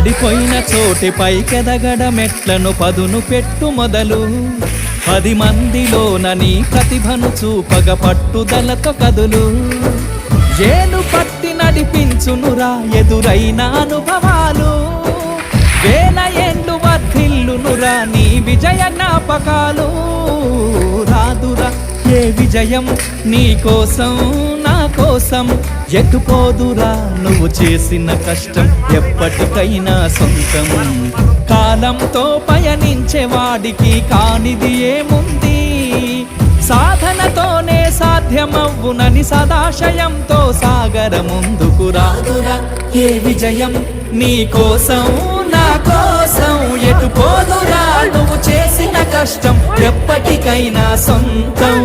పడిపోయిన చోటి పైకెదగడ మెట్లను పదును పెట్టు మొదలు 10 మందిలోన నీ ప్రతిభను చూపగ పట్టుదలతో కదులు ఏలు పట్టి నడిపించునురా ఎదురైన అనుభవాలు వేల ఏండ్లు వర్ధిల్లునురా నీ విజయ జ్ఞాపకాలు రాదురా ఏ విజయం నీ కోసం నా కోసం ఎటుపోదురా నువ్వు చేసిన కష్టం ఎప్పటికైనా సొంతం కాలంతో పయనించే వాడికి కానిది ఏముంది సాధనతోనే సాధ్యమవ్వునని సదాశయంతో సాగర ముందుకు రాదురా ఏ విజయం నీ కోసం నా కోసం ఎటుపోదురా నువ్వు చేసిన కష్టం ఎప్పటికైనా సొంతం